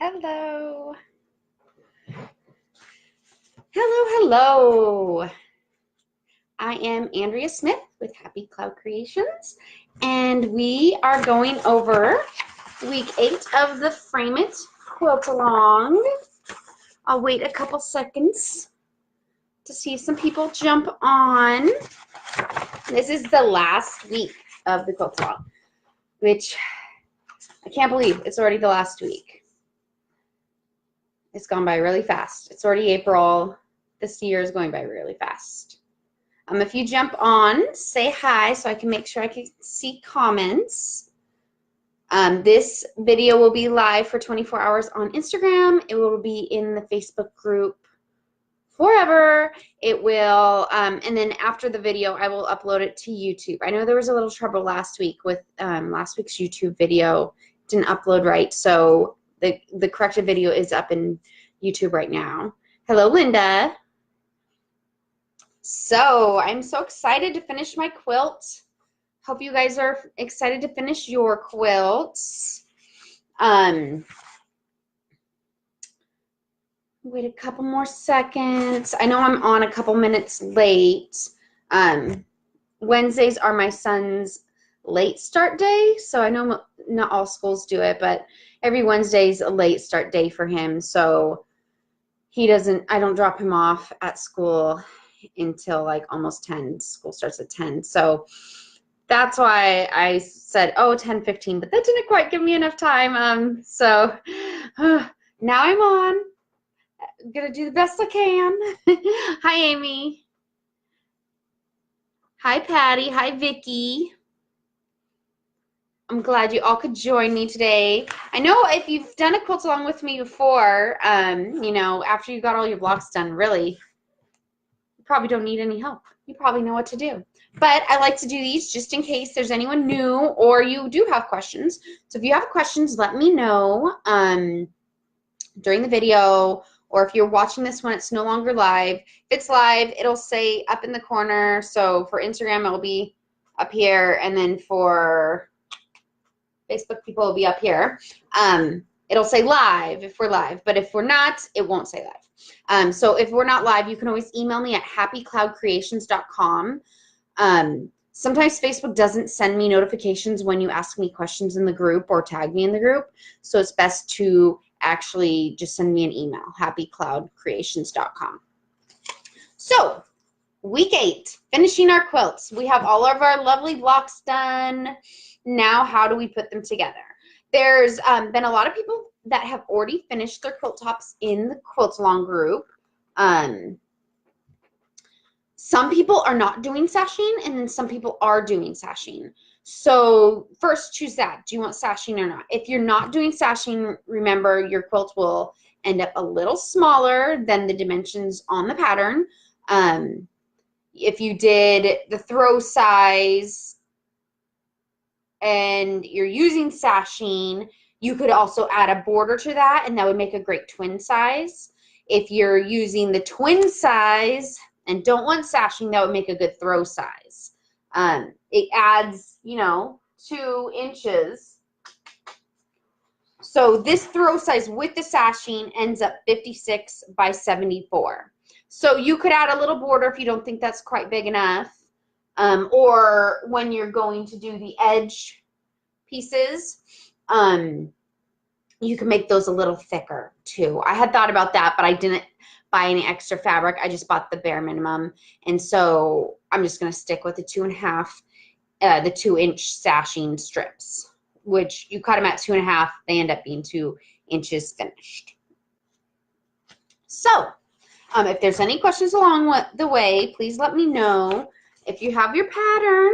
Hello. Hello. I am Andrea Smith with Happy Cloud Creations, and we are going over week 8 of the Frame It Quilt Along. I'll wait a couple seconds to see some people jump on. This is the last week of the Quilt Along, which I can't believe it's already the last week. It's gone by really fast. It's already April. This year is going by really fast. If you jump on, say hi so I can make sure I can see comments. This video will be live for 24 hours on Instagram. It will be in the Facebook group forever. It will, and then after the video, I will upload it to YouTube. I know there was a little trouble last week with last week's YouTube video. It didn't upload right, so the corrected video is up in YouTube right now. Hello, Linda. So I'm so excited to finish my quilt. Hope you guys are excited to finish your quilts. Wait a couple more seconds. I know I'm on a couple minutes late. Wednesdays are my son's late start day, so I know not all schools do it, but every Wednesday is a late start day for him, so I don't drop him off at school until like almost 10. School starts at 10, so that's why I said, oh, 10:15, but that didn't quite give me enough time, so now I'm on. I'm gonna do the best I can. Hi, Amy. Hi, Patty. Hi, Vicky. I'm glad you all could join me today. I know if you've done a quilt along with me before, you know, after you got all your blocks done, really, you probably don't need any help. You probably know what to do. But I like to do these just in case there's anyone new or you do have questions. So if you have questions, let me know during the video, or if you're watching this when it's no longer live. If it's live, it'll say up in the corner. So for Instagram, it'll be up here, and then for Facebook people will be up here. It'll say live if we're live, but if we're not, it won't say live. So if we're not live, you can always email me at happycloudcreations.com. Sometimes Facebook doesn't send me notifications when you ask me questions in the group or tag me in the group, so it's best to actually just send me an email, happycloudcreations.com. So, week 8, finishing our quilts. We have all of our lovely blocks done. Now, how do we put them together? There's been a lot of people that have already finished their quilt tops in the Quilt Along group. Some people are not doing sashing, and then some people are doing sashing. So first, choose that. Do you want sashing or not? If you're not doing sashing, remember your quilt will end up a little smaller than the dimensions on the pattern. If you did the throw size and you're using sashing, you could also add a border to that, and that would make a great twin size. If you're using the twin size and don't want sashing, that would make a good throw size. It adds, you know, 2 inches. So this throw size with the sashing ends up 56 by 74. So you could add a little border if you don't think that's quite big enough. Or when you're going to do the edge pieces, you can make those a little thicker too. I had thought about that, but I didn't buy any extra fabric. I just bought the bare minimum, and so I'm just going to stick with the 2.5, the 2-inch sashing strips, which you cut them at 2.5. They end up being 2 inches finished. So if there's any questions along the way, please let me know. If you have your pattern,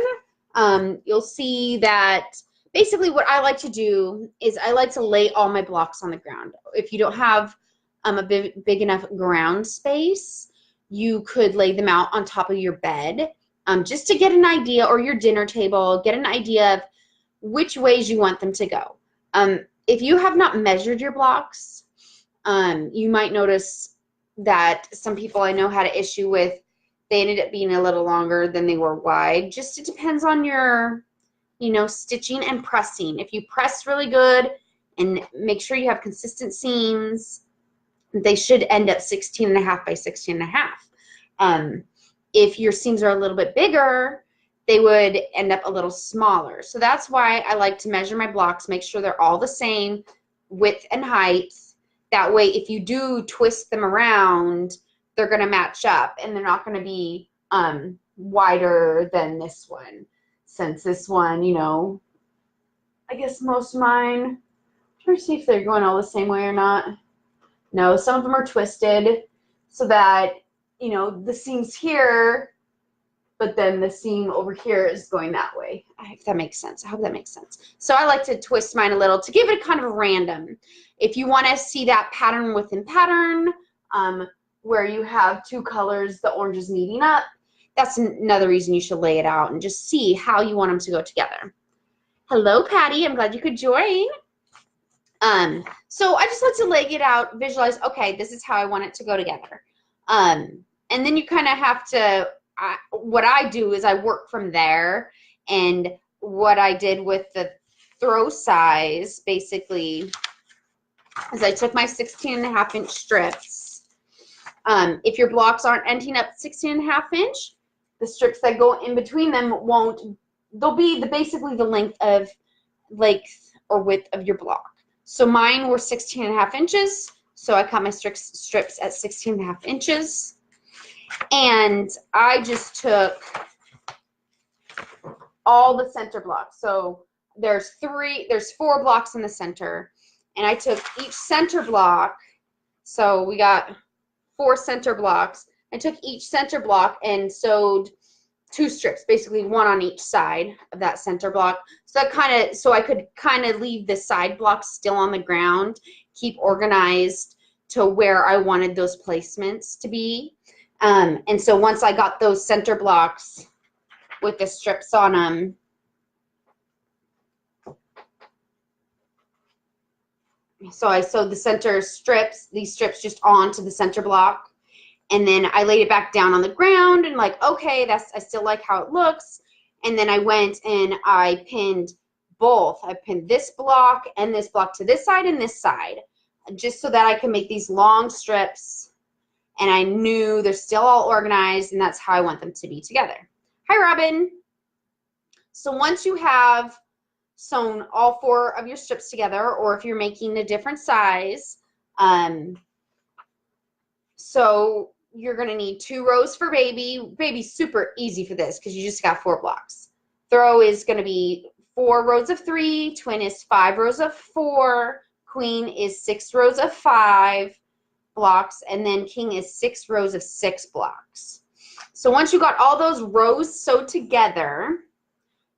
you'll see that basically what I like to do is I like to lay all my blocks on the ground. If you don't have a big enough ground space, you could lay them out on top of your bed, just to get an idea, or your dinner table, get an idea of which ways you want them to go. If you have not measured your blocks, you might notice that some people I know had an issue with, they ended up being a little longer than they were wide. Just it depends on your, you know, stitching and pressing. If you press really good and make sure you have consistent seams. They should end up 16.5 by 16.5. If your seams are a little bit bigger, they would end up a little smaller. So that's why I like to measure my blocks, make sure they're all the same width and height. That way, if you do twist them around, they're going to match up, and they're not going to be wider than this one. Since this one, you know, I guess most of mine, I'm trying to see if they're going all the same way or not. No, some of them are twisted so that, you know, the seam's here, but then the seam over here is going that way. If that makes sense. I hope that makes sense. So I like to twist mine a little to give it a kind of random. If you want to see that pattern within pattern, where you have two colors, the orange is meeting up, that's another reason you should lay it out and just see how you want them to go together. Hello, Patty. I'm glad you could join. So I just like to lay it out, visualize, okay, this is how I want it to go together. And then you kind of have to, what I do is I work from there. And what I did with the throw size, basically, is I took my 16.5-inch strips. If your blocks aren't ending up 16.5-inch, the strips that go in between them won't, they'll be basically the length or width of your block. So mine were 16.5 inches, so I cut my strips at 16.5 inches. And I just took all the center blocks. So there's 4 blocks in the center, and I took each center block, so we got 4 center blocks. I took each center block and sewed 2 strips, basically 1 on each side of that center block. So I could kind of leave the side blocks still on the ground, keep organized to where I wanted those placements to be. And so once I got those center blocks with the strips on them, so I sewed the center strips, these strips just onto the center block. And then I laid it back down on the ground and like, okay, I still like how it looks. And then I went and I pinned both. I pinned this block and this block to this side and this side, just so that I can make these long strips. And I knew they're still all organized, and that's how I want them to be together. Hi, Robin. So once you have sewn all 4 of your strips together, or if you're making a different size, so you're going to need 2 rows for baby. Baby's super easy for this because you just got 4 blocks. Throw is going to be 4 rows of 3. Twin is 5 rows of 4. Queen is 6 rows of 5 blocks. And then king is 6 rows of 6 blocks. So once you got all those rows sewed together,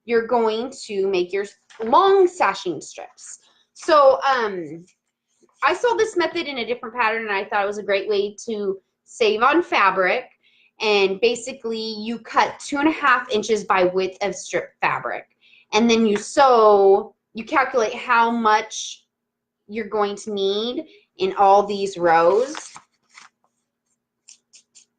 you're going to make your long sashing strips. So I saw this method in a different pattern, and I thought it was a great way to save on fabric. And basically, you cut 2.5 inches by width of strip fabric. And then you calculate how much you're going to need in all these rows,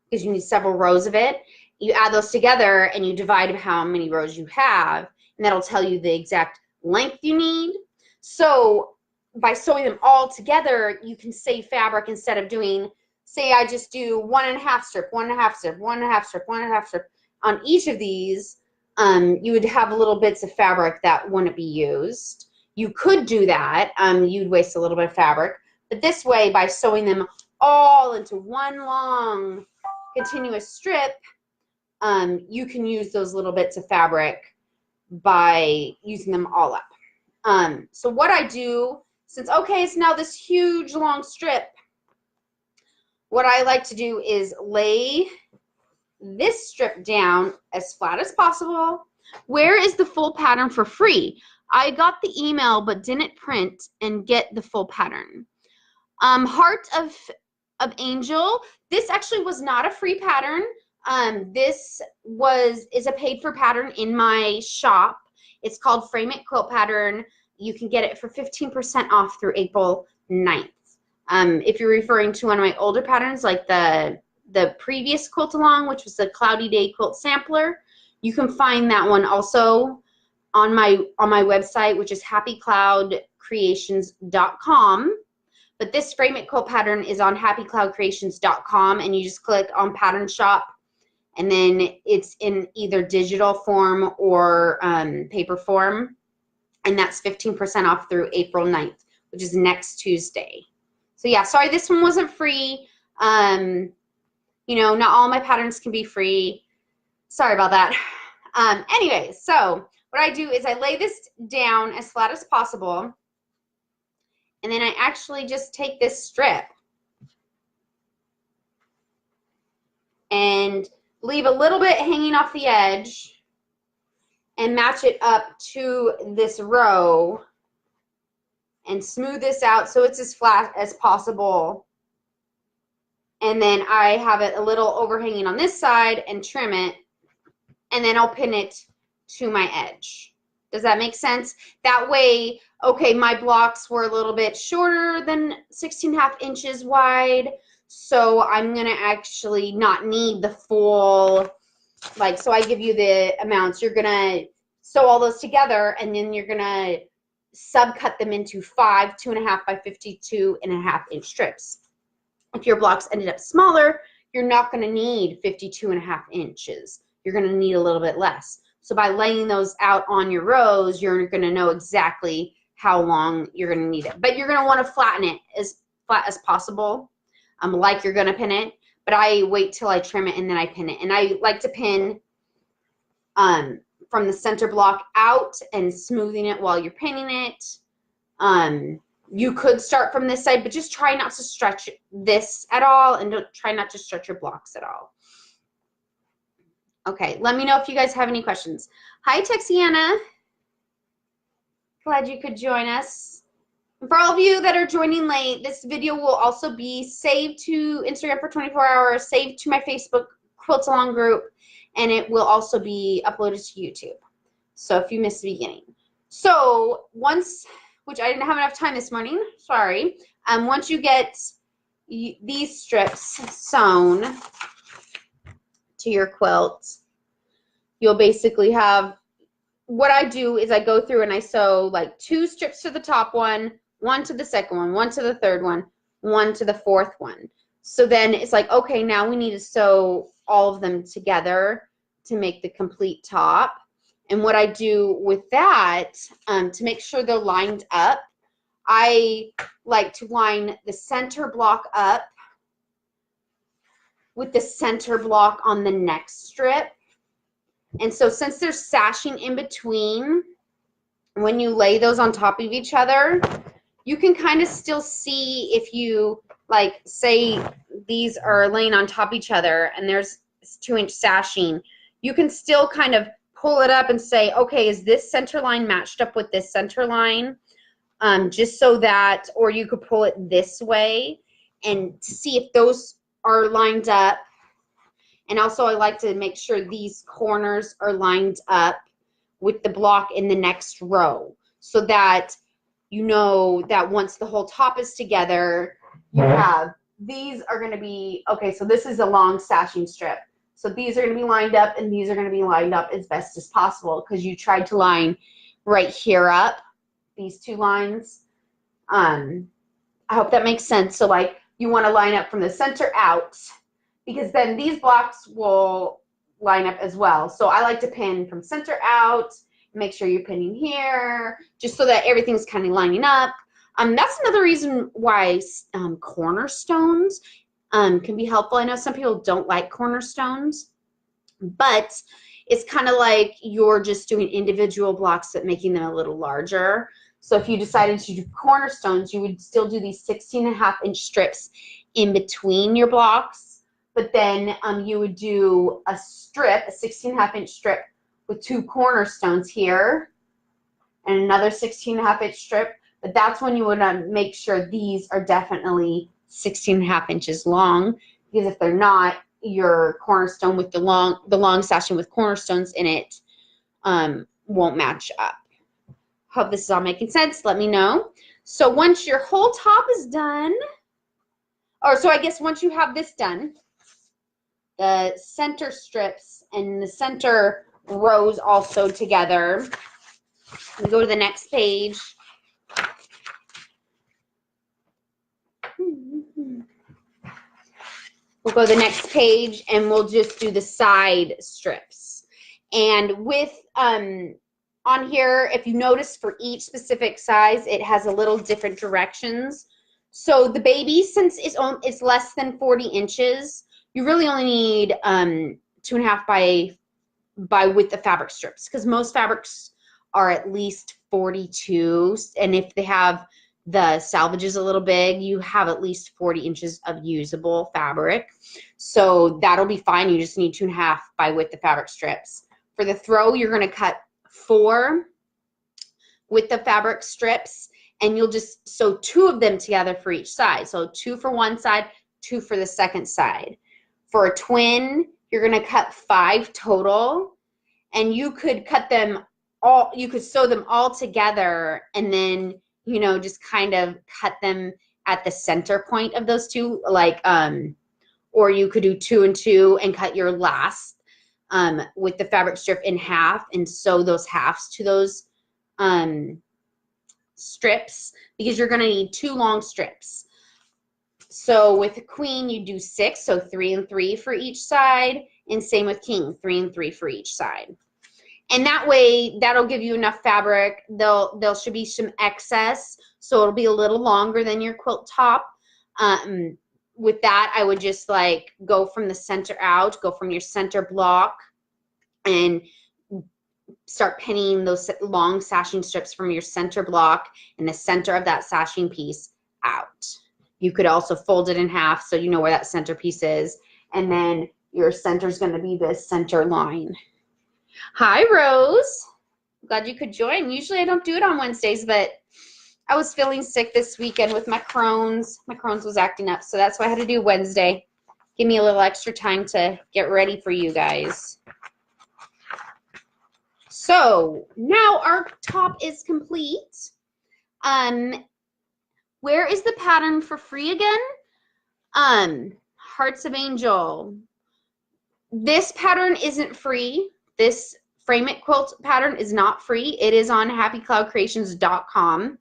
because you need several rows of it. You add those together, and you divide how many rows you have, and that'll tell you the exact length you need. So by sewing them all together, you can save fabric instead of doing, say I just do 1.5 strip, 1.5 strip, 1.5 strip, 1.5 strip on each of these. You would have little bits of fabric that wouldn't be used. You could do that. You'd waste a little bit of fabric. But this way, by sewing them all into one long continuous strip, you can use those little bits of fabric by using them all up. So what I do, since, okay, it's now this huge long strip, what I like to do is lay this strip down as flat as possible. Where is the full pattern for free? I got the email but didn't print and get the full pattern. Heart of Angel, this actually was not a free pattern. This is a paid for pattern in my shop. It's called Frame It Quilt Pattern. You can get it for 15% off through April 9th. If you're referring to one of my older patterns, like the previous quilt along, which was the Cloudy Day Quilt Sampler, you can find that one also on my website, which is happycloudcreations.com. But this Frame It quilt pattern is on happycloudcreations.com, and you just click on pattern shop, and then it's in either digital form or paper form, and that's 15% off through April 9th, which is next Tuesday. So yeah, sorry this one wasn't free. You know, not all my patterns can be free. Sorry about that. Anyway, so what I do is I lay this down as flat as possible, and then I actually just take this strip and leave a little bit hanging off the edge and match it up to this row and smooth this out so it's as flat as possible. And then I have it a little overhanging on this side and trim it, and then I'll pin it to my edge. Does that make sense? That way, okay, my blocks were a little bit shorter than 16.5 inches wide, so I'm gonna actually not need the full, like, so I give you the amounts. You're gonna sew all those together, and then you're gonna subcut them into 5 2.5 by 52.5 inch strips. If your blocks ended up smaller, you're not going to need 52.5 inches. You're going to need a little bit less. So by laying those out on your rows, you're going to know exactly how long you're going to need it. But you're going to want to flatten it as flat as possible, like you're going to pin it. But I wait till I trim it and then I pin it. And I like to pin from the center block out and smoothing it while you're pinning it. You could start from this side, but just try not to stretch this at all, and try not to stretch your blocks at all. Okay, let me know if you guys have any questions. Hi, Texiana. Glad you could join us. And for all of you that are joining late, this video will also be saved to Instagram for 24 hours, saved to my Facebook Quilts Along group, and it will also be uploaded to YouTube. So if you missed the beginning. So once, which I didn't have enough time this morning, sorry. Once you get these strips sewn to your quilt, you'll basically have, what I do is I go through and I sew like 2 strips to the top one, 1 to the second one, 1 to the third one, 1 to the fourth one. So then it's like, okay, now we need to sew all of them together to make the complete top. And what I do with that, to make sure they're lined up, I like to line the center block up with the center block on the next strip. And so since there's sashing in between, when you lay those on top of each other, you can kind of still see if you, like, say these are laying on top of each other and there's 2-inch sashing, you can still kind of pull it up and say, okay, is this center line matched up with this center line? Just so that, or you could pull it this way and see if those are lined up. And also I like to make sure these corners are lined up with the block in the next row, so that you know that once the whole top is together, you have, these are going to be, okay, so this is a long sashing strip. So these are going to be lined up, and these are going to be lined up as best as possible, because you tried to line right here up, these 2 lines. I hope that makes sense. So like you want to line up from the center out, because then these blocks will line up as well. So I like to pin from center out, make sure you're pinning here, just so that everything's kind of lining up. That's another reason why cornerstones can be helpful. I know some people don't like cornerstones, but it's kind of like you're just doing individual blocks but making them a little larger. So if you decided to do cornerstones, you would still do these 16.5-inch strips in between your blocks, but then you would do a strip, a 16.5-inch strip with 2 cornerstones here and another 16.5-inch strip. But that's when you would make sure these are definitely 16.5 inches long, because if they're not, your cornerstone with the long sashing with cornerstones in it won't match up. Hope this is all making sense. Let me know. So once your whole top is done, or so I guess once you have this done, the center strips and the center rows all sewed together, we go to the next page. We'll go to the next page and we'll just do the side strips. And with, on here, if you notice for each specific size, it has a little different directions. So the baby, since it's less than 40 inches, you really only need 2.5 by width of fabric strips, because most fabrics are at least 42. And if they have the salvages a little big, you have at least 40 inches of usable fabric. So that'll be fine. You just need 2.5 by width of fabric strips. For the throw, you're going to cut 4 with the fabric strips, and you'll just sew 2 of them together for each side. So 2 for one side, 2 for the second side. For a twin, you're going to cut 5 total, and you could cut them all, you could sew them all together, and then, you know, just kind of cut them at the center point of those 2, like, or you could do 2 and 2 and cut your last with the fabric strip in half and sew those halves to those strips, because you're going to need 2 long strips. So with the queen, you do 6, so 3 and 3 for each side, and same with king, 3 and 3 for each side. And that way, that'll give you enough fabric. There should be some excess, so it'll be a little longer than your quilt top. With that, I would just like go from the center out, go from your center block, and start pinning those long sashing strips from your center block and the center of that sashing piece out. You could also fold it in half so you know where that center piece is, and then your center is going to be the center line. Hi, Rose. Glad you could join. Usually I don't do it on Wednesdays, but I was feeling sick this weekend with my Crohn's. My Crohn's was acting up, so that's why I had to do Wednesday. Give me a little extra time to get ready for you guys. So now our top is complete. Where is the pattern for free again? Hearts of Angel. This pattern isn't free. This Frame It quilt pattern is not free. It is on happycloudcreations.com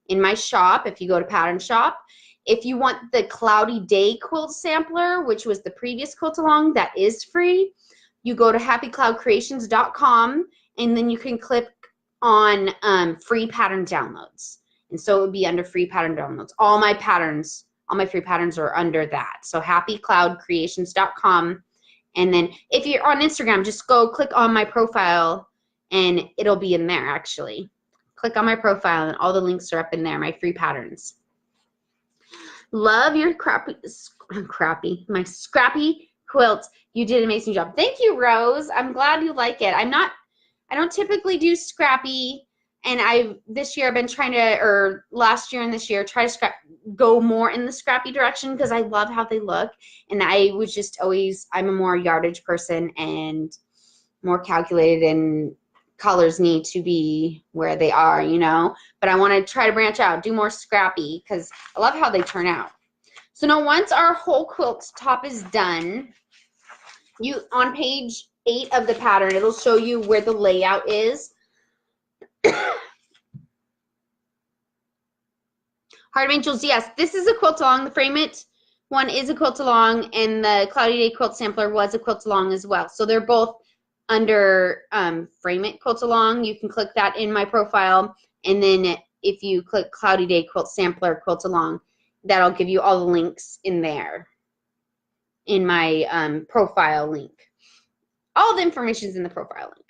in my shop if you go to pattern shop. If you want the Cloudy Day quilt sampler, which was the previous quilt along, that is free. You go to happycloudcreations.com, and then you can click on free pattern downloads. And so it would be under free pattern downloads. All my patterns, all my free patterns are under that. So happycloudcreations.com. And then if you're on Instagram, just go click on my profile and it'll be in there actually. Click on my profile and all the links are up in there, my free patterns. Love your my scrappy quilt. You did an amazing job. Thank you, Rose. I'm glad you like it. I don't typically do scrappy, and this year I've been trying to, or last year and this year, try to go more in the scrappy direction because I love how they look. And I was just always, I'm a more yardage person and more calculated, and colors need to be where they are, you know. But I want to try to branch out, do more scrappy because I love how they turn out. So now once our whole quilt top is done, on page 8 of the pattern, it'll show you where the layout is. Heart of Angels, yes, this is a quilt along. The Frame It one is a quilt along, and the Cloudy Day quilt sampler was a quilt along as well. So they're both under Frame It quilt along. You can click that in my profile, and then if you click Cloudy Day quilt sampler quilt along, that'll give you all the links in there in my profile link. All the information is in the profile link.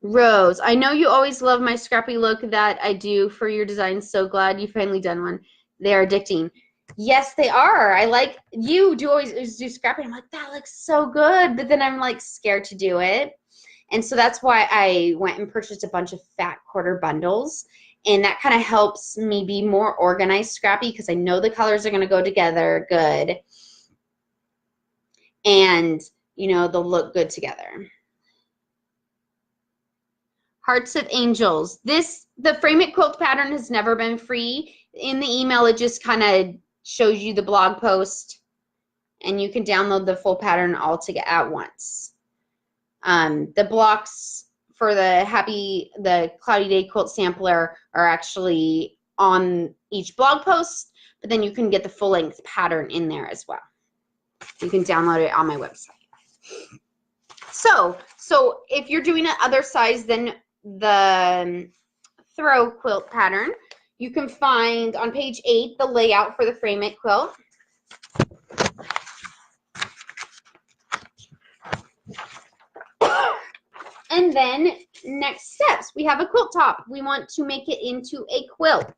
Rose, I know you always love my scrappy look that I do for your designs. So glad you finally done one. They are addicting. Yes, they are. I like, you do always do scrappy. I'm like, that looks so good. But then I'm like scared to do it. And so that's why I went and purchased a bunch of fat quarter bundles. And that kind of helps me be more organized scrappy because I know the colors are going to go together good. And, you know, they'll look good together. Hearts of Angels. The Frame It quilt pattern has never been free. In the email, it just kind of shows you the blog post, and you can download the full pattern all together at once. The blocks for the Cloudy Day quilt sampler are actually on each blog post, but then you can get the full length pattern in there as well. You can download it on my website. So if you're doing an other size than the throw quilt pattern, you can find on page 8 the layout for the frame it quilt. And then next steps, we have a quilt top. We want to make it into a quilt.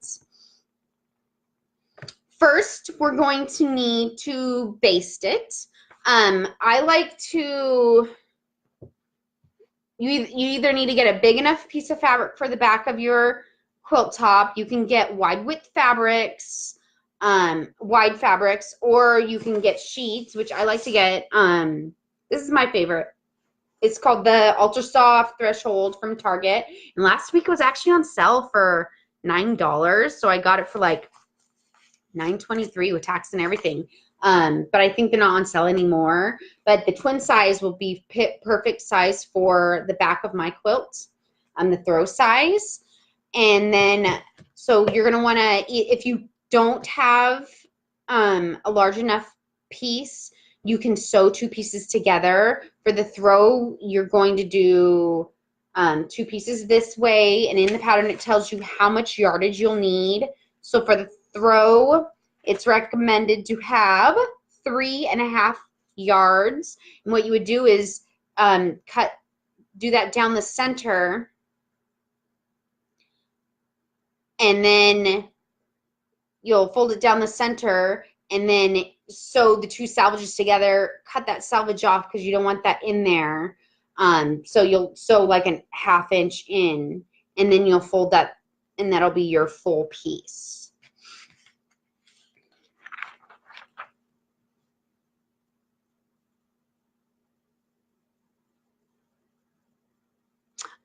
First, we're going to need to baste it. I like to, you either need to get a big enough piece of fabric for the back of your quilt top. You can get wide width fabrics, wide fabrics, or you can get sheets, which I like to get. This is my favorite. It's called the Ultra Soft Threshold from Target. And last week it was actually on sale for $9. So I got it for like $9.23 with tax and everything. But I think they're not on sale anymore. But the twin size will be perfect size for the back of my quilt, the throw size. And then, so you're going to want to, if you don't have a large enough piece, you can sew 2 pieces together. For the throw, you're going to do 2 pieces this way. And in the pattern, it tells you how much yardage you'll need. So for the throw, it's recommended to have 3.5 yards. And what you would do is do that down the center. And then you'll fold it down the center and then sew the 2 salvages together, cut that salvage off because you don't want that in there. So you'll sew like a 1/2 inch in, and then you'll fold that, and that'll be your full piece.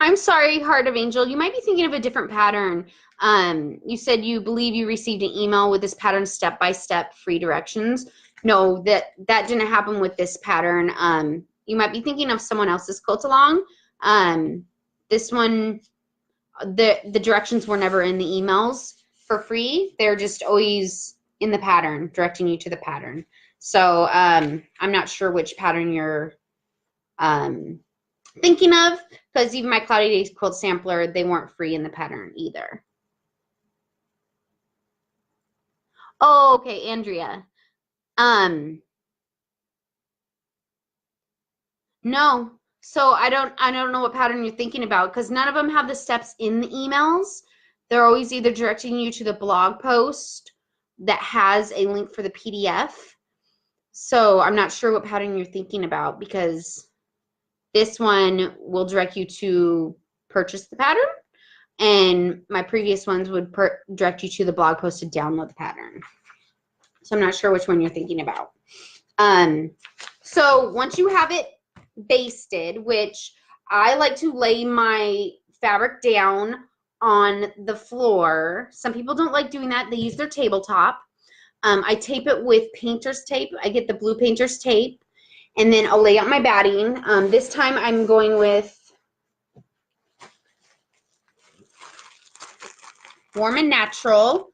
I'm sorry, Heart of Angel. You might be thinking of a different pattern. You said you believe you received an email with this pattern step-by-step free directions. No, that didn't happen with this pattern. You might be thinking of someone else's quilt along. This one, the directions were never in the emails for free. They're just always in the pattern, directing you to the pattern. So I'm not sure which pattern you're thinking of, because even my Cloudy Days quilt sampler, they weren't free in the pattern either. Oh, okay, Andrea. No. So I don't know what pattern you're thinking about, because none of them have the steps in the emails. They're always either directing you to the blog post that has a link for the PDF. So I'm not sure what pattern you're thinking about, because this one will direct you to purchase the pattern, and my previous ones would direct you to the blog post to download the pattern. So I'm not sure which one you're thinking about. So once you have it basted, which I like to lay my fabric down on the floor. Some people don't like doing that. They use their tabletop. I tape it with painter's tape. I get the blue painter's tape, and then I'll lay out my batting. This time I'm going with Warm and Natural.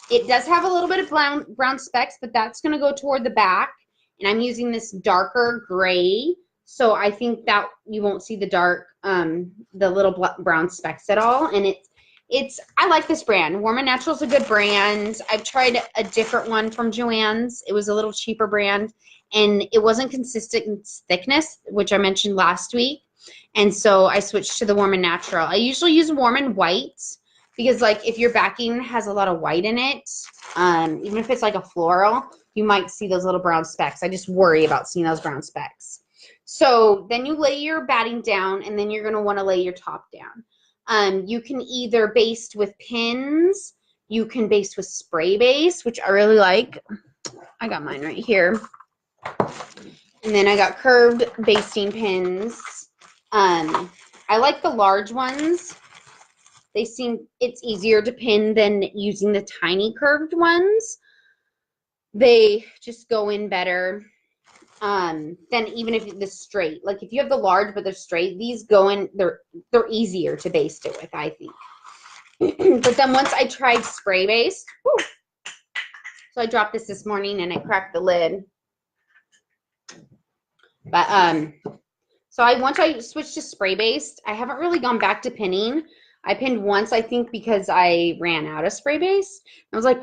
It does have a little bit of brown specks, but that's going to go toward the back. And I'm using this darker gray, so I think that you won't see the dark, the little brown specks at all. And I like this brand. Warm and Natural is a good brand. I've tried a different one from Joann's. It was a little cheaper brand, and it wasn't consistent in thickness, which I mentioned last week. And so I switched to the Warm and Natural. I usually use Warm and White, because like if your backing has a lot of white in it, even if it's like a floral, you might see those little brown specks. I just worry about seeing those brown specks. So then you lay your batting down, and then you're going to want to lay your top down. You can either baste with pins, you can baste with spray base, which I really like. I got mine right here. And then I got curved basting pins. I like the large ones. It's easier to pin than using the tiny curved ones. They just go in better than even if the straight. Like if you have the large but they're straight, these go in, they're easier to baste it with, I think. But then once I tried spray based, so I dropped this morning and I cracked the lid. But so once I switched to spray based, I haven't really gone back to pinning. I pinned once, I think, because I ran out of spray base. I was like,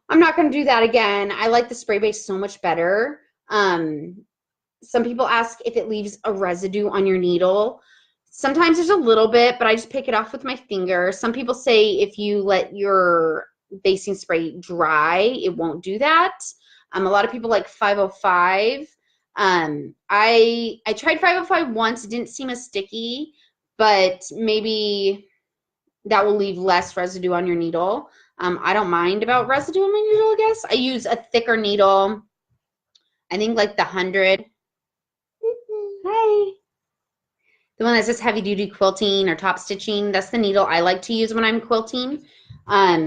I'm not going to do that again. I like the spray base so much better. Some people ask if it leaves a residue on your needle. Sometimes there's a little bit, but I just pick it off with my finger. Some people say if you let your basting spray dry, it won't do that. A lot of people like 505. I tried 505 once. It didn't seem as sticky, but maybe that will leave less residue on your needle. I don't mind about residue on my needle, I guess. I use a thicker needle. I think like the 100. Hi. The one that says heavy duty quilting or top stitching. That's the needle I like to use when I'm quilting.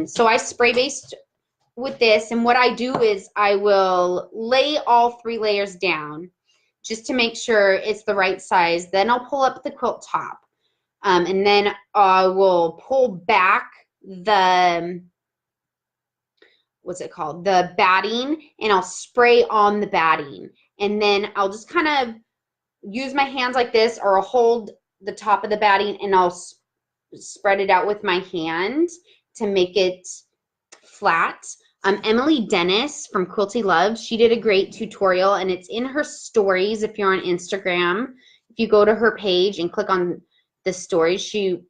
So I spray based with this, and what I do is I will lay all 3 layers down just to make sure it's the right size. Then I'll pull up the quilt top, and then I will pull back the, what's it called, the batting, and I'll spray on the batting, and then I'll just kind of use my hands like this, or I'll hold the top of the batting and I'll spread it out with my hand to make it flat. Emily Dennis from Quilty Love, she did a great tutorial, and it's in her stories if you're on Instagram. If you go to her page and click on the stories, she,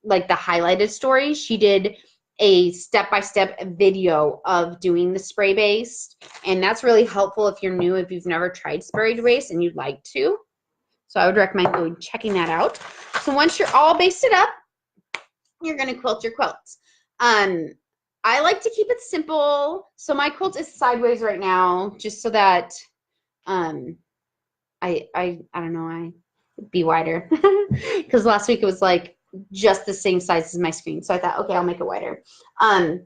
like the highlighted stories, she did a step-by-step video of doing the spray base, and that's really helpful if you're new, if you've never tried spray base and you'd like to. So I would recommend going checking that out. So once you're all basted up, you're going to quilt your quilts. I like to keep it simple. So my quilt is sideways right now, just so that I don't know, I be wider. Because last week it was like just the same size as my screen. So I thought, okay, I'll make it wider.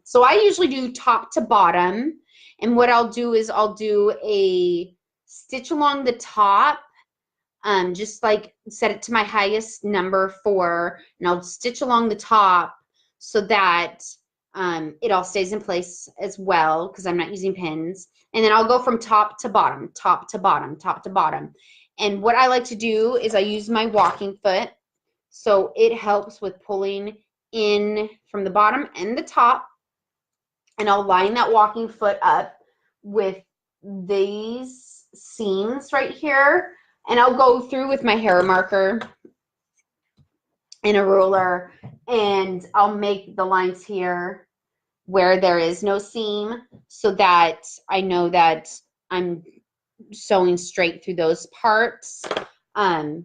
So I usually do top to bottom. And what I'll do is I'll do a stitch along the top. Just like set it to my highest number 4, and I'll stitch along the top so that it all stays in place as well, because I'm not using pins. And then I'll go from top to bottom, top to bottom, top to bottom. And what I like to do is I use my walking foot, so it helps with pulling in from the bottom and the top. And I'll line that walking foot up with these seams right here. And I'll go through with my hair marker and a ruler, and I'll make the lines here where there is no seam, so that I know that I'm sewing straight through those parts. So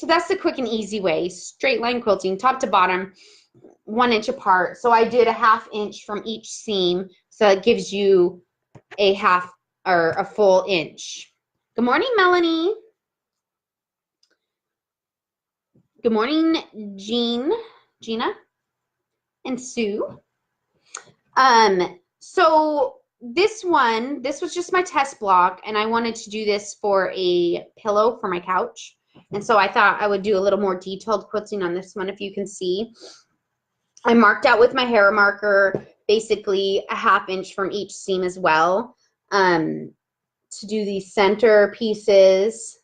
that's the quick and easy way. Straight line quilting, top to bottom, 1 inch apart. So I did a 1/2 inch from each seam, so it gives you a half or a full inch. Good morning, Melanie. Good morning, Gina, and Sue. So this was just my test block, and I wanted to do this for a pillow for my couch. And so I thought I would do a little more detailed quilting on this one. If you can see, I marked out with my hair marker basically a 1/2 inch from each seam as well, to do these center pieces,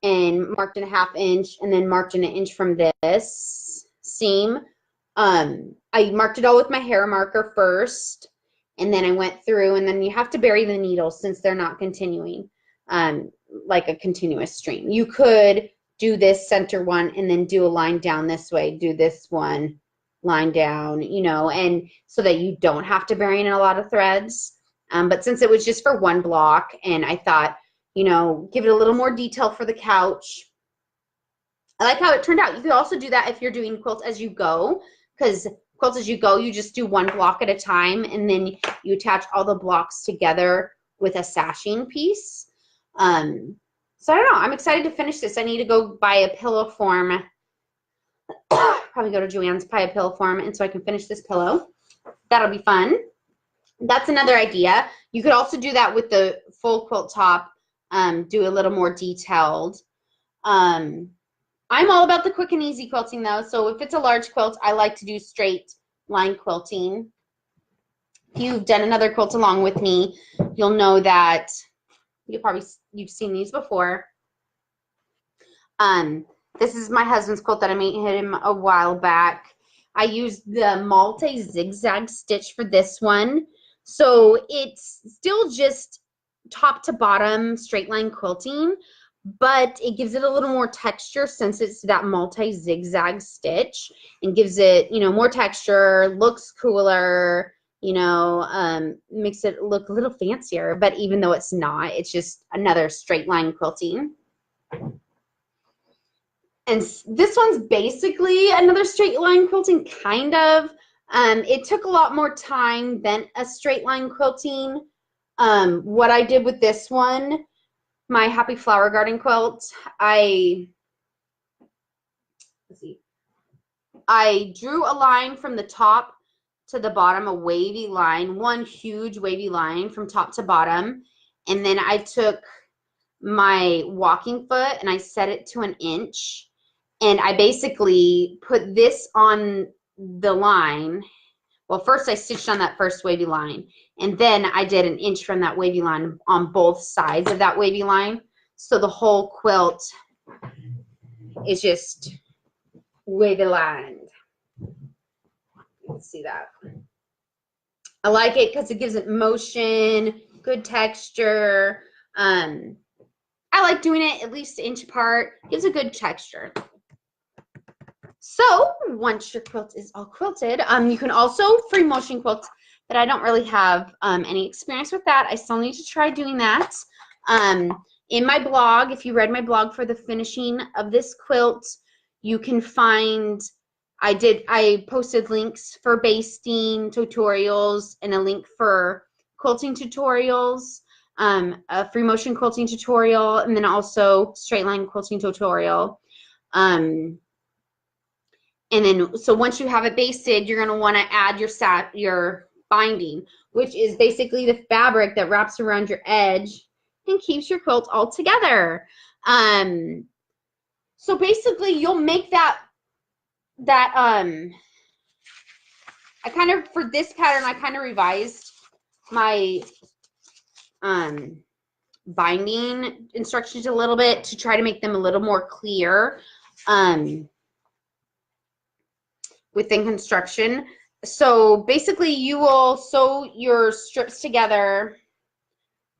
and marked in a 1/2 inch, and then marked in 1 inch from this seam. I marked it all with my hair marker first, and then I went through, and then you have to bury the needles since they're not continuing, like a continuous stream. You could do this center one and then do a line down this way, do this one, line down, you know, and so that you don't have to bury in a lot of threads. But since it was just for one block, and I thought, you know, give it a little more detail for the couch. I like how it turned out. You could also do that if you're doing quilt as you go, because quilt as you go, you just do one block at a time, and then you attach all the blocks together with a sashing piece. So I don't know. I'm excited to finish this. I need to go buy a pillow form. Probably go to Joann's, buy a pillow form, and so I can finish this pillow. That'll be fun. That's another idea. You could also do that with the full quilt top, do a little more detailed. I'm all about the quick and easy quilting though. So if it's a large quilt, I like to do straight line quilting. If you've done another quilt along with me, you'll know that you've seen these before. This is my husband's quilt that I made him a while back. I used the multi-zigzag stitch for this one. So it's still just top to bottom straight line quilting, but it gives it a little more texture since it's that multi-zigzag stitch, and gives it, you know, more texture, looks cooler, you know, makes it look a little fancier. But even though it's not, it's just another straight line quilting. And this one's basically another straight line quilting, kind of. It took a lot more time than a straight line quilting. What I did with this one, my Happy Flower Garden quilt, I drew a line from the top to the bottom, a wavy line, one huge wavy line from top to bottom. And then I took my walking foot and I set it to 1 inch. And I basically put this on the line. Well, first I stitched on that first wavy line, and then I did 1 inch from that wavy line on both sides of that wavy line. So the whole quilt is just wavy lined. Let's see that. I like it because it gives it motion, good texture. I like doing it at least 1 inch apart. Gives a good texture. So once your quilt is all quilted, you can also free motion quilt, but I don't really have any experience with that. I still need to try doing that. In my blog, if you read my blog for the finishing of this quilt, you can find, I posted links for basting tutorials and a link for quilting tutorials, a free motion quilting tutorial, and then also straight line quilting tutorial. And then, so once you have it basted, you're going to want to add your binding, which is basically the fabric that wraps around your edge and keeps your quilt all together. So basically, you'll make that I kind of, for this pattern, I kind of revised my binding instructions a little bit to try to make them a little more clear. Within construction. So basically you will sew your strips together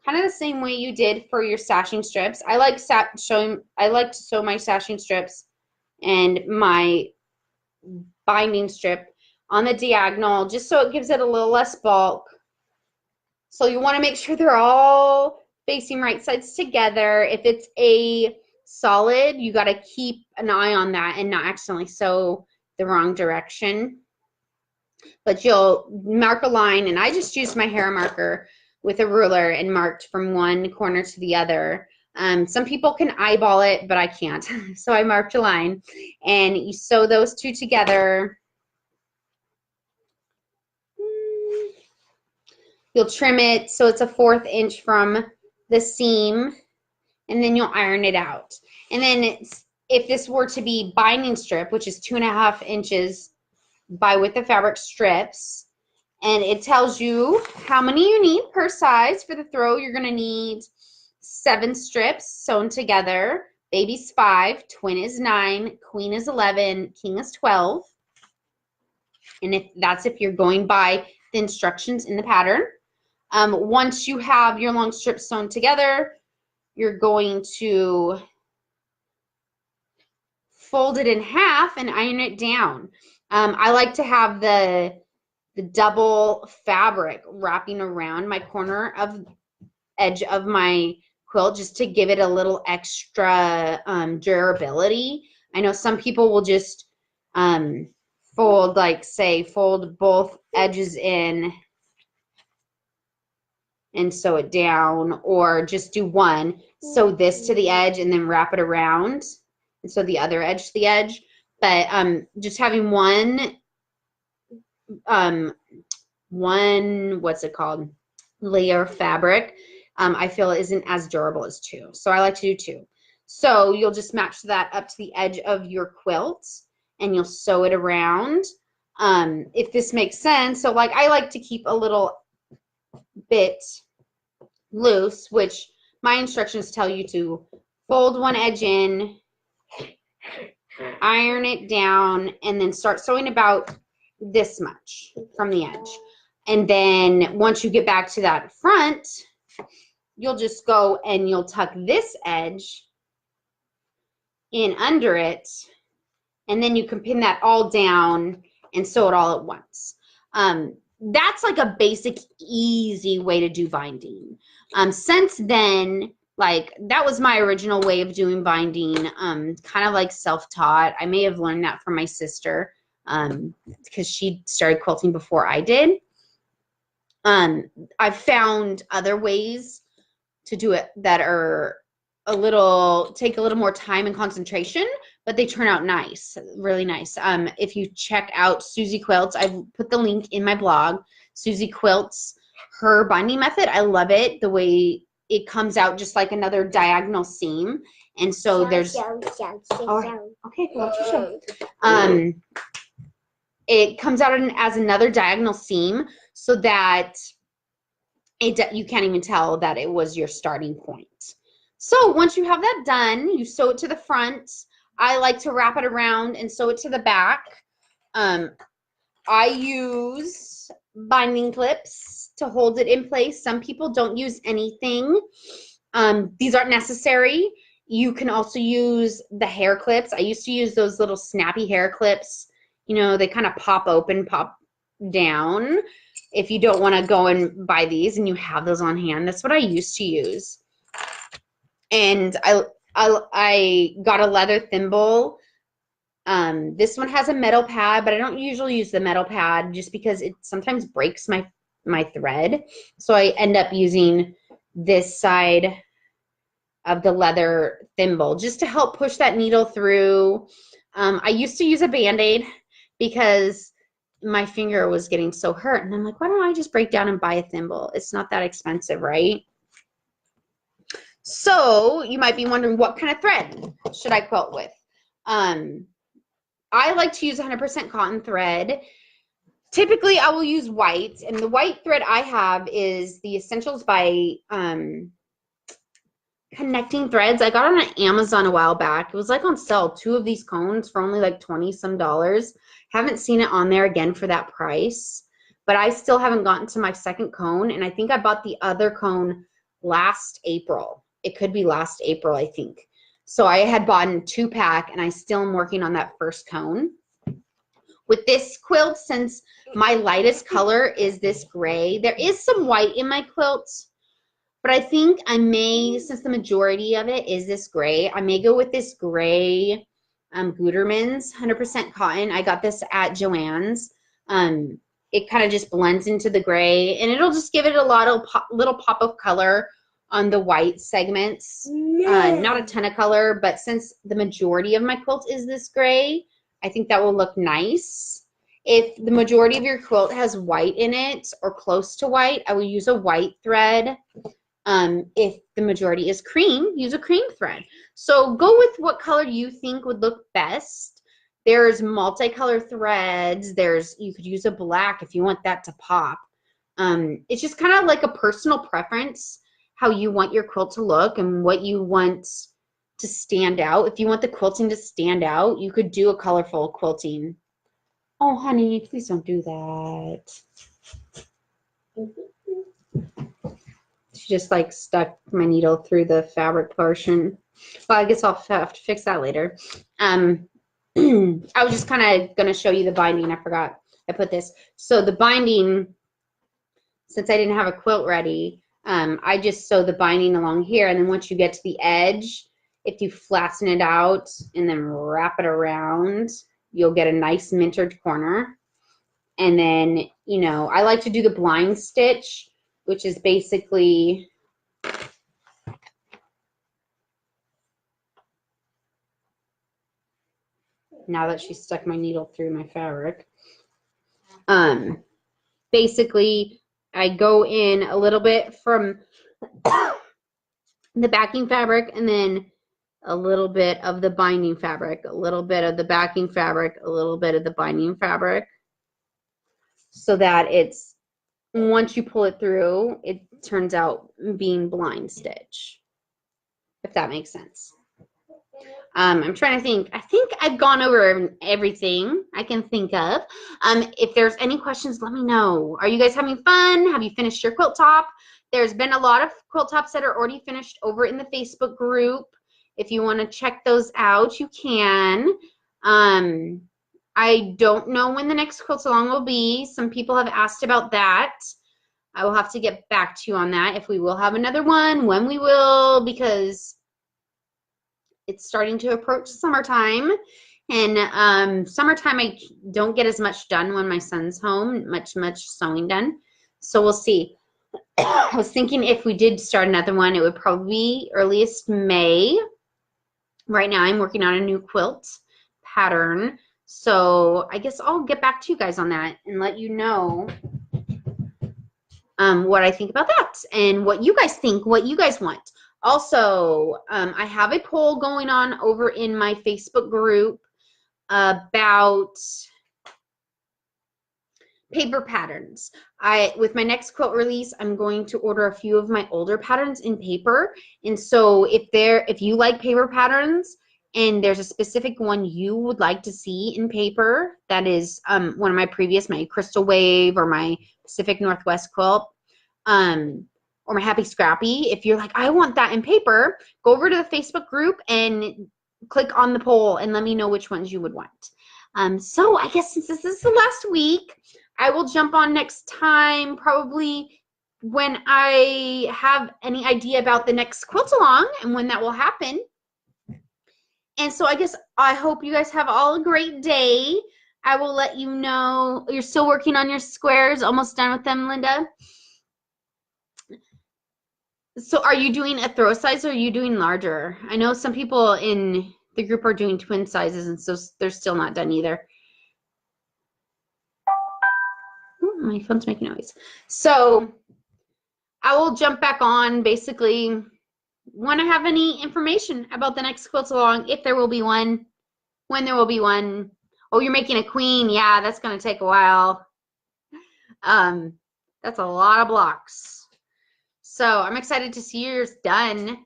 kind of the same way you did for your sashing strips. I like to sew my sashing strips and my binding strip on the diagonal, just so it gives it a little less bulk. So you want to make sure they're all facing right sides together. If it's a solid, you got to keep an eye on that and not accidentally sew the wrong direction. But you'll mark a line, and I just used my hair marker with a ruler and marked from one corner to the other. Some people can eyeball it, but I can't. So I marked a line, and you sew those two together. You'll trim it so it's a 1/4 inch from the seam, and then you'll iron it out. And then if this were to be binding strip, which is 2.5 inches by width of fabric strips, and it tells you how many you need per size for the throw. You're going to need 7 strips sewn together. Baby's 5, twin is 9, queen is 11, king is 12. And if you're going by the instructions in the pattern. Once you have your long strips sewn together, you're going to fold it in half and iron it down. I like to have the double fabric wrapping around my corner of edge of my quilt, just to give it a little extra durability. I know some people will just fold, like say, fold both edges in and sew it down, or just do one, sew this to the edge and then wrap it around and sew the other edge to the edge. But just having one what's it called, layer of fabric, I feel isn't as durable as 2. So I like to do 2. So you'll just match that up to the edge of your quilt and you'll sew it around. If this makes sense. So like I like to keep a little bit loose, which my instructions tell you to fold one edge in, iron it down, and then start sewing about this much from the edge. And then once you get back to that front, you'll just go and you'll tuck this edge in under it, and then you can pin that all down and sew it all at once. That's like a basic, easy way to do binding. Since then, like that was my original way of doing binding, kind of like self-taught. I may have learned that from my sister because she started quilting before I did. I've found other ways to do it that are take a little more time and concentration, but they turn out nice, really nice. If you check out Susie Quilts, I've put the link in my blog. Susie Quilts, her binding method, I love it. The way it comes out just like another diagonal seam, and so there's. Okay, well, show. It comes out as another diagonal seam, so that you can't even tell that it was your starting point. So once you have that done, you sew it to the front. I like to wrap it around and sew it to the back. I use binding clips to hold it in place. Some people don't use anything. These aren't necessary. You can also use the hair clips. I used to use those little snappy hair clips. You know, they kind of pop open, pop down. If you don't want to go and buy these and you have those on hand, that's what I used to use. And I got a leather thimble. This one has a metal pad, but I don't usually use the metal pad just because it sometimes breaks my thread. So I end up using this side of the leather thimble just to help push that needle through. I used to use a Band-Aid because my finger was getting so hurt, and I'm like, why don't I just break down and buy a thimble? It's not that expensive, right? So you might be wondering, what kind of thread should I quilt with? I like to use 100% cotton thread. Typically, I will use white, and the white thread I have is the Essentials by Connecting Threads. I got it on Amazon a while back. It was like on sale, 2 of these cones for only like $20 some. Haven't seen it on there again for that price, but I still haven't gotten to my second cone, and I think I bought the other cone last April. It could be last April, I think. So I had bought a 2-pack, and I still am working on that first cone. With this quilt, since my lightest color is this gray, there is some white in my quilt, but I think I may, since the majority of it is this gray, I may go with this gray Gutermann's 100% cotton. I got this at Joann's. It kind of just blends into the gray, and it'll just give it a little pop of color on the white segments. Not a ton of color, but since the majority of my quilt is this gray, I think that will look nice. If the majority of your quilt has white in it or close to white, I will use a white thread. If the majority is cream, use a cream thread. So go with what color you think would look best. There's multicolor threads. You could use a black if you want that to pop. It's just kind of like a personal preference, how you want your quilt to look and what you want to stand out. If you want the quilting to stand out, you could do a colorful quilting. Oh, honey, please don't do that. She just like stuck my needle through the fabric portion. Well, I guess I'll have to fix that later. I was just kind of going to show you the binding. I forgot I put this. So the binding, since I didn't have a quilt ready, I just sew the binding along here, and then once you get to the edge, if you flatten it out and then wrap it around, you'll get a nice mintered corner. And then, you know, I like to do the blind stitch, which is basically now that she stuck my needle through my fabric. Basically, I go in a little bit from the backing fabric and then a little bit of the binding fabric, a little bit of the backing fabric, a little bit of the binding fabric, so that it's, once you pull it through, it turns out being blind stitch, if that makes sense. I'm trying to think. I think I've gone over everything I can think of. If there's any questions, let me know. Are you guys having fun? Have you finished your quilt top? There's been a lot of quilt tops that are already finished over in the Facebook group. If you want to check those out, you can. I don't know when the next quilt along will be. Some people have asked about that. I will have to get back to you on that, if we will have another one, when we will, because it's starting to approach summertime, and summertime I don't get as much done when my son's home, much sewing done. So we'll see. I was thinking if we did start another one, it would probably be earliest May. Right now I'm working on a new quilt pattern, so I guess I'll get back to you guys on that and let you know what I think about that and what you guys think, what you guys want. Also, I have a poll going on over in my Facebook group about paper patterns. With my next quilt release, I'm going to order a few of my older patterns in paper. And so if you like paper patterns and there's a specific one you would like to see in paper, that is one of my previous, my Crystal Wave or my Pacific Northwest quilt, or my Happy Scrappy, if you're like, I want that in paper, go over to the Facebook group and click on the poll and let me know which ones you would want. So I guess since this is the last week, I will jump on next time, probably when I have any idea about the next quilt along and when that will happen. And so I guess I hope you guys have all a great day. I will let you know. You're still working on your squares, almost done with them, Linda? So are you doing a throw size or are you doing larger? I know some people in the group are doing twin sizes, and so they're still not done either. Oh, my phone's making noise. So I will jump back on basically when I have any information about the next quilt along, if there will be one, when there will be one. Oh, you're making a queen. Yeah, that's going to take a while. That's a lot of blocks. So I'm excited to see yours done.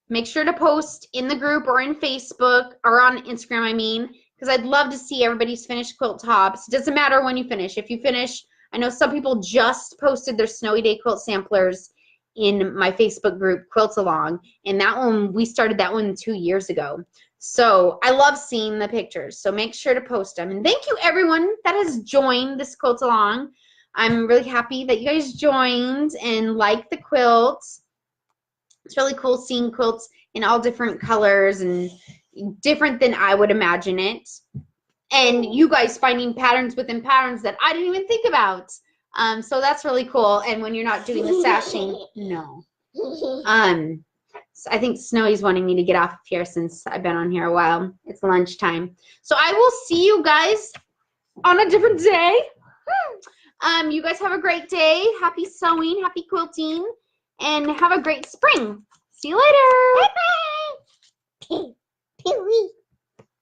Make sure to post in the group or in Facebook or on Instagram, I mean, because I'd love to see everybody's finished quilt tops. It doesn't matter when you finish. If you finish, I know some people just posted their Snowy Day quilt samplers in my Facebook group, Quilts Along, and that one, we started that one 2 years ago. So I love seeing the pictures. So make sure to post them. And thank you everyone that has joined this Quilts Along. I'm really happy that you guys joined and liked the quilts. It's really cool seeing quilts in all different colors and different than I would imagine it. And you guys finding patterns within patterns that I didn't even think about. So that's really cool. And when you're not doing the sashing, no. So I think Snowy's wanting me to get off of here since I've been on here a while. It's lunchtime. So I will see you guys on a different day. You guys have a great day. Happy sewing, happy quilting, and have a great spring. See you later. Bye-bye.